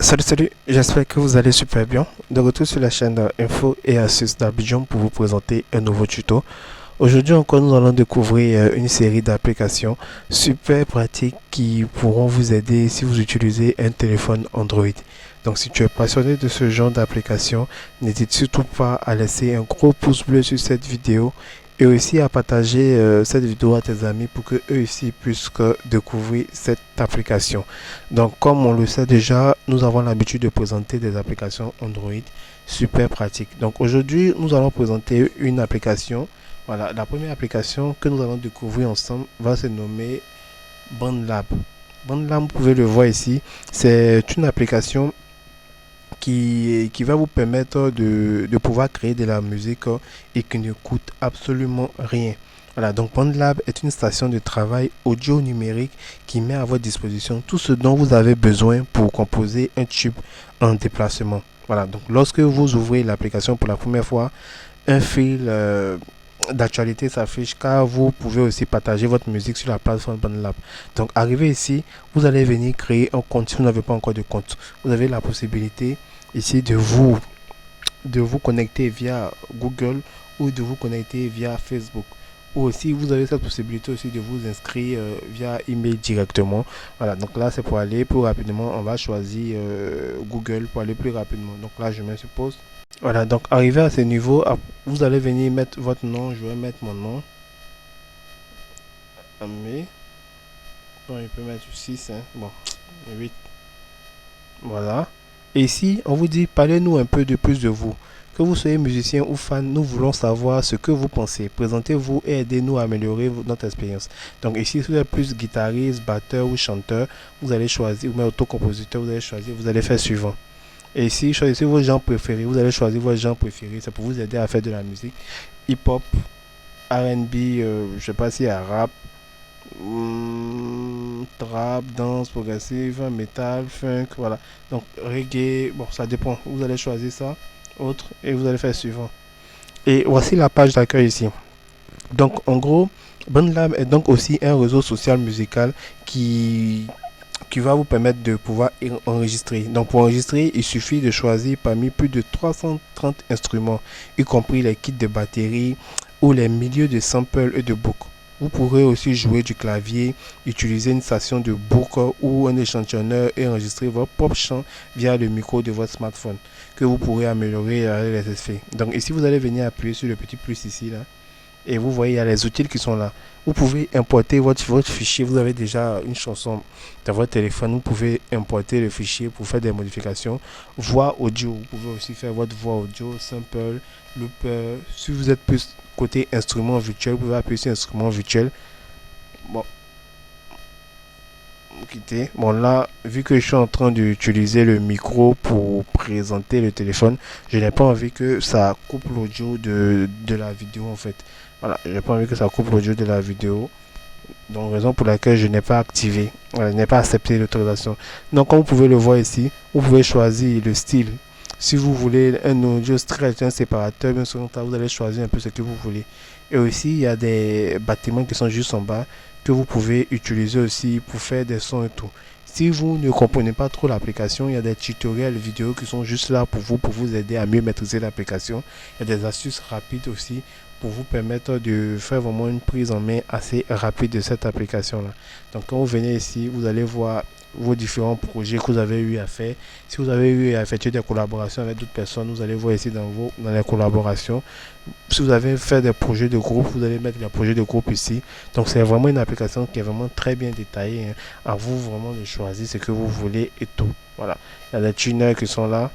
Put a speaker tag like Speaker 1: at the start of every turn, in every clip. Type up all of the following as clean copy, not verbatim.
Speaker 1: Salut, j'espère que vous allez super bien. De retour sur la chaîne Info et Astuces d'Abidjan pour vous présenter un nouveau tuto. Aujourd'hui encore, nous allons découvrir une série d'applications super pratiques qui pourront vous aider si vous utilisez un téléphone Android. Donc si tu es passionné de ce genre d'application, n'hésite surtout pas à laisser un gros pouce bleu sur cette vidéo et aussi à partager cette vidéo à tes amis pour que eux aussi puissent découvrir cette application. Donc comme on le sait déjà, nous avons l'habitude de présenter des applications Android super pratiques. Donc aujourd'hui, nous allons présenter une application. Voilà, la première application que nous allons découvrir ensemble va se nommer BandLab. BandLab, vous pouvez le voir ici, c'est une application qui va vous permettre de pouvoir créer de la musique et qui ne coûte absolument rien. Voilà, donc BandLab est une station de travail audio numérique qui met à votre disposition tout ce dont vous avez besoin pour composer un tube en déplacement. Voilà, donc lorsque vous ouvrez l'application pour la première fois, un fil d'actualité s'affiche car vous pouvez aussi partager votre musique sur la plateforme BandLab. Donc arrivé ici, vous allez venir créer un compte si vous n'avez pas encore de compte. Vous avez la possibilité ici de vous connecter via Google ou de vous connecter via Facebook. Ou aussi, vous avez cette possibilité aussi de vous inscrire via email directement. Voilà, donc là, c'est pour aller plus rapidement. On va choisir Google pour aller plus rapidement. Donc là, je me suppose. Voilà, donc arrivé à ce niveau, vous allez venir mettre votre nom. Je vais mettre mon nom. Amé. Bon, il peut mettre 6, hein. Bon, 8. Voilà. Et ici, on vous dit, parlez-nous un peu de plus de vous. Que vous soyez musicien ou fan, nous voulons savoir ce que vous pensez. Présentez-vous et aidez-nous à améliorer notre expérience. Donc ici, si vous êtes plus guitariste, batteur ou chanteur, vous allez choisir, ou même autocompositeur, vous allez choisir, vous allez faire suivant. Et ici, choisissez vos genres préférés. Vous allez choisir vos genres préférés. C'est pour vous aider à faire de la musique. Hip-hop, R&B, je sais pas si y a rap, trap, danse progressive, metal, funk, voilà. Donc reggae, bon, ça dépend. Vous allez choisir ça, autre, et vous allez faire suivant. Et voici la page d'accueil ici. Donc en gros, BandLab est donc aussi un réseau social musical qui va vous permettre de pouvoir enregistrer. Donc pour enregistrer, il suffit de choisir parmi plus de 330 instruments, y compris les kits de batterie ou les milieux de samples et de boucles. Vous pourrez aussi jouer du clavier, utiliser une station de boucle ou un échantillonneur et enregistrer votre propre chant via le micro de votre smartphone que vous pourrez améliorer les effets. Donc ici, vous allez venir appuyer sur le petit plus ici là et vous voyez, il y a les outils qui sont là. Vous pouvez importer votre fichier. Vous avez déjà une chanson dans votre téléphone. Vous pouvez importer le fichier pour faire des modifications. Voix audio. Vous pouvez aussi faire votre voix audio, sample, looper. Si vous êtes plus côté instrument virtuel, vous pouvez appuyer sur instrument virtuel. Bon, quitter. Bon, là, vu que je suis en train d'utiliser le micro pour présenter le téléphone, je n'ai pas envie que ça coupe l'audio de la vidéo en fait. Voilà, je n'ai pas envie que ça coupe l'audio de la vidéo. Donc, raison pour laquelle je n'ai pas activé, je n'ai pas accepté l'autorisation. Donc, comme vous pouvez le voir ici, vous pouvez choisir le style. Si vous voulez un audio stretch, un séparateur, bien sûr, vous allez choisir un peu ce que vous voulez. Et aussi, il y a des bâtiments qui sont juste en bas que vous pouvez utiliser aussi pour faire des sons et tout. Si vous ne comprenez pas trop l'application, il y a des tutoriels vidéo qui sont juste là pour vous aider à mieux maîtriser l'application. Il y a des astuces rapides aussi pour vous permettre de faire vraiment une prise en main assez rapide de cette application-là. Donc quand vous venez ici, vous allez voir vos différents projets que vous avez eu à faire. Si vous avez eu à effectuer des collaborations avec d'autres personnes, vous allez voir ici dans les collaborations. Si vous avez fait des projets de groupe, vous allez mettre les projets de groupe ici. Donc c'est vraiment une application qui est vraiment très bien détaillée, hein. À vous vraiment de choisir ce que vous voulez et tout. Voilà. Il y a des tuners qui sont là.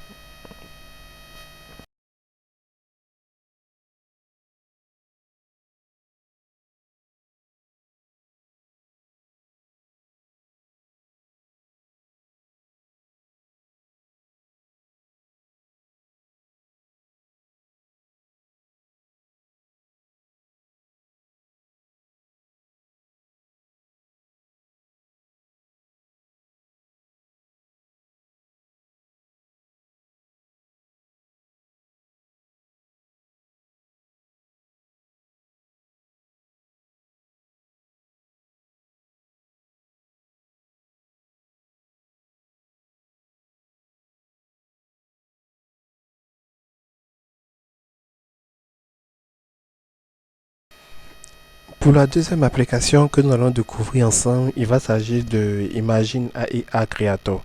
Speaker 1: Pour la deuxième application que nous allons découvrir ensemble, il va s'agir de Imagine AI Creator.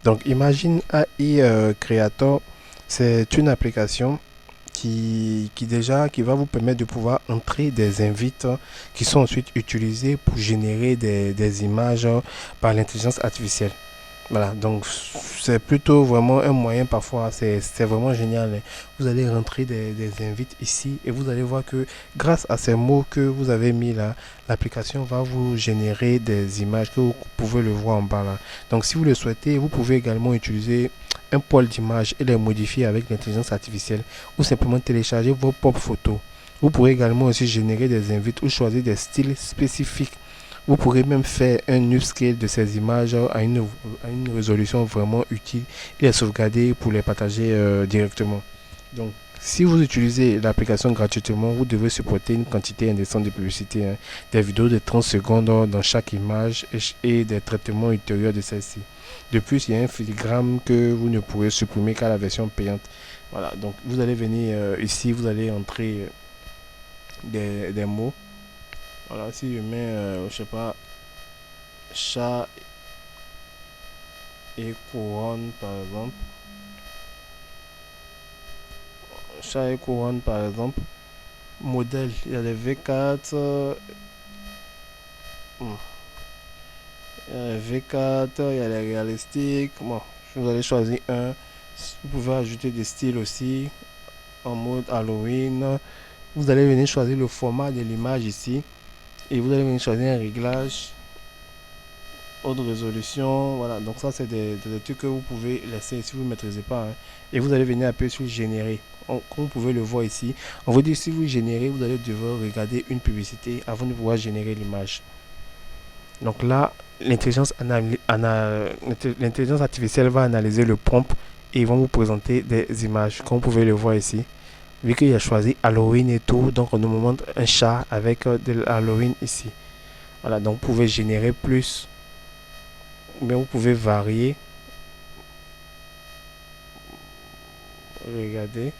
Speaker 1: Donc Imagine AI Creator, c'est une application qui va vous permettre de pouvoir entrer des invites qui sont ensuite utilisés pour générer des images par l'intelligence artificielle. Voilà, donc c'est plutôt vraiment un moyen parfois, c'est vraiment génial, hein. Vous allez rentrer des invites ici et vous allez voir que grâce à ces mots que vous avez mis là, l'application va vous générer des images que vous pouvez le voir en bas là. Donc si vous le souhaitez, vous pouvez également utiliser un pool d'images et les modifier avec l'intelligence artificielle ou simplement télécharger vos propres photos. Vous pourrez également aussi générer des invites ou choisir des styles spécifiques. Vous pourrez même faire un upscale de ces images à une résolution vraiment utile et les sauvegarder pour les partager directement. Donc, si vous utilisez l'application gratuitement, vous devez supporter une quantité indécente de publicité, hein, des vidéos de 30 secondes dans chaque image et des traitements ultérieurs de celle-ci. De plus, il y a un filigrane que vous ne pourrez supprimer qu'à la version payante. Voilà, donc vous allez venir ici, vous allez entrer des mots. Voilà, si je mets, je sais pas, chat et couronne par exemple. Chat et couronne par exemple. Modèle, il y a les V4. Hmm, il y a les V4, il y a les réalistiques. Bon, vous allez choisir un. Vous pouvez ajouter des styles aussi en mode Halloween. Vous allez venir choisir le format de l'image ici. Et vous allez venir choisir un réglage haute résolution. Voilà, donc ça c'est des trucs que vous pouvez laisser si vous ne maîtrisez pas, hein. Et vous allez venir appuyer sur générer. Comme vous pouvez le voir ici, on vous dit si vous générez, vous allez devoir regarder une publicité avant de pouvoir générer l'image. Donc là, l'intelligence artificielle va analyser le prompt et ils vont vous présenter des images. Comme vous pouvez le voir ici, vu qu'il a choisi Halloween et tout, donc on nous montre un chat avec de Halloween ici. Voilà, donc vous pouvez générer plus, mais vous pouvez varier. Regardez.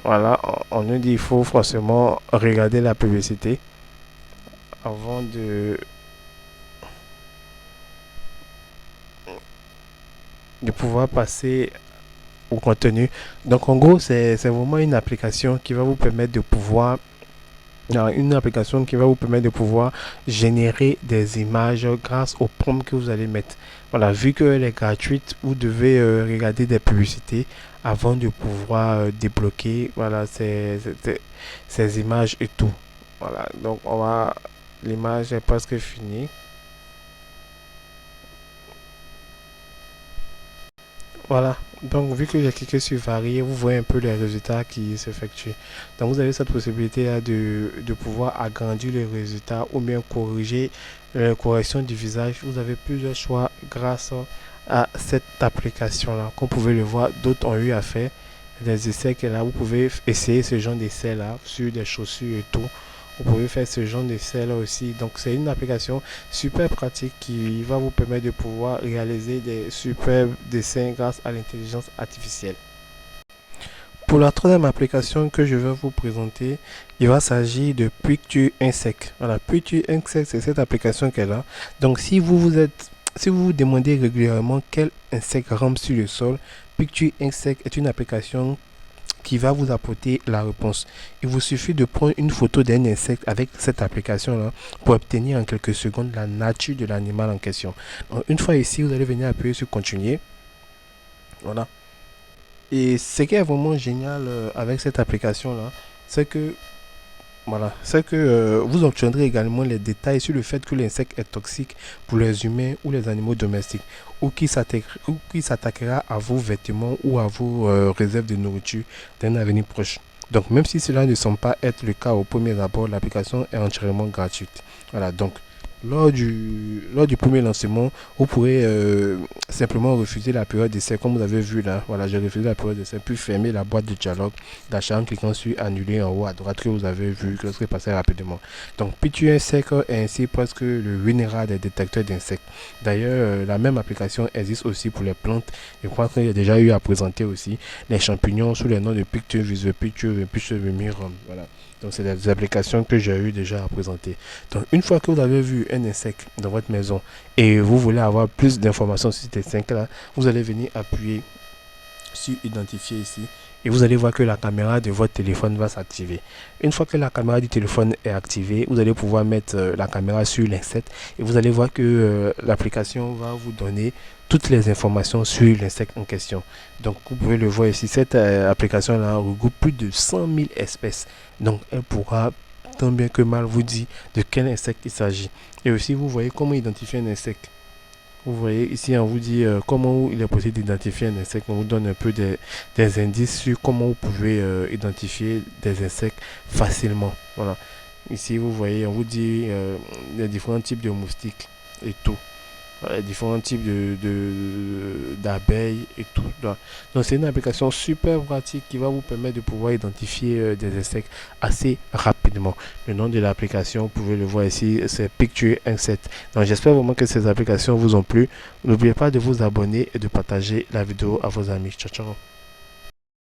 Speaker 1: Voilà, on nous dit qu'il faut forcément regarder la publicité avant de pouvoir passer au contenu. Donc en gros, c'est vraiment une application qui va vous permettre de pouvoir générer des images grâce au prompt que vous allez mettre. Voilà, vu qu'elle est gratuite, vous devez regarder des publicités avant de pouvoir débloquer voilà, ces images et tout. Voilà, donc l'image est presque finie. Voilà, donc vu que j'ai cliqué sur varier, vous voyez un peu les résultats qui s'effectuent. Donc vous avez cette possibilité là de pouvoir agrandir les résultats ou bien corriger la correction du visage. Vous avez plusieurs choix grâce à cette application là. Comme vous pouvez le voir, d'autres ont eu à faire des essais que là, vous pouvez essayer ce genre d'essai là sur des chaussures et tout. Vous pouvez faire ce genre d'essai là aussi. Donc c'est une application super pratique qui va vous permettre de pouvoir réaliser des superbes dessins grâce à l'intelligence artificielle. Pour la troisième application que je vais vous présenter, il va s'agir de Picture Insect. Voilà, Picture Insect, c'est cette application qu'elle a. Donc si vous vous demandez régulièrement quel insecte rampe sur le sol, Picture Insect est une application qui va vous apporter la réponse. Il vous suffit de prendre une photo d'un insecte avec cette application-là pour obtenir en quelques secondes la nature de l'animal en question. Donc, une fois ici, vous allez venir appuyer sur continuer. Voilà. Et ce qui est vraiment génial avec cette application-là, c'est que vous obtiendrez également les détails sur le fait que l'insecte est toxique pour les humains ou les animaux domestiques, ou qui s'attaquera à vos vêtements ou à vos réserves de nourriture d'un avenir proche. Donc même si cela ne semble pas être le cas au premier abord, l'application est entièrement gratuite. Voilà, donc lors du premier lancement, vous pourrez simplement refuser la période d'essai comme vous avez vu là. Voilà, j'ai refusé la période d'essai, puis fermer la boîte de dialogue d'achat en cliquant sur annuler en haut à droite que vous avez vu que ce serait passé rapidement. Donc Picture Insect est ainsi presque le Winera des détecteurs d'insectes. D'ailleurs, la même application existe aussi pour les plantes. Je crois qu'il y a déjà eu à présenter aussi les champignons sous les noms de Picture Visual Picture et Picture Mirum. Voilà. Donc c'est des applications que j'ai eu déjà à présenter. Donc une fois que vous avez vu un insecte dans votre maison et vous voulez avoir plus d'informations sur ces insectes là, vous allez venir appuyer sur identifier ici et vous allez voir que la caméra de votre téléphone va s'activer. Une fois que la caméra du téléphone est activée, vous allez pouvoir mettre la caméra sur l'insecte et vous allez voir que l'application va vous donner toutes les informations sur l'insecte en question. Donc vous pouvez le voir ici, cette application là regroupe plus de 100 000 espèces. Donc elle pourra tant bien que mal vous dire de quel insecte il s'agit. Et aussi vous voyez comment identifier un insecte. Vous voyez ici, on vous dit comment il est possible d'identifier un insecte. On vous donne un peu des indices sur comment vous pouvez identifier des insectes facilement. Voilà. Ici, vous voyez, on vous dit les différents types de moustiques et tout. Différents types d'abeilles et tout. Donc c'est une application super pratique qui va vous permettre de pouvoir identifier des insectes assez rapidement. Le nom de l'application, vous pouvez le voir ici, c'est Picture Insect. Donc j'espère vraiment que ces applications vous ont plu. N'oubliez pas de vous abonner et de partager la vidéo à vos amis. Ciao ciao.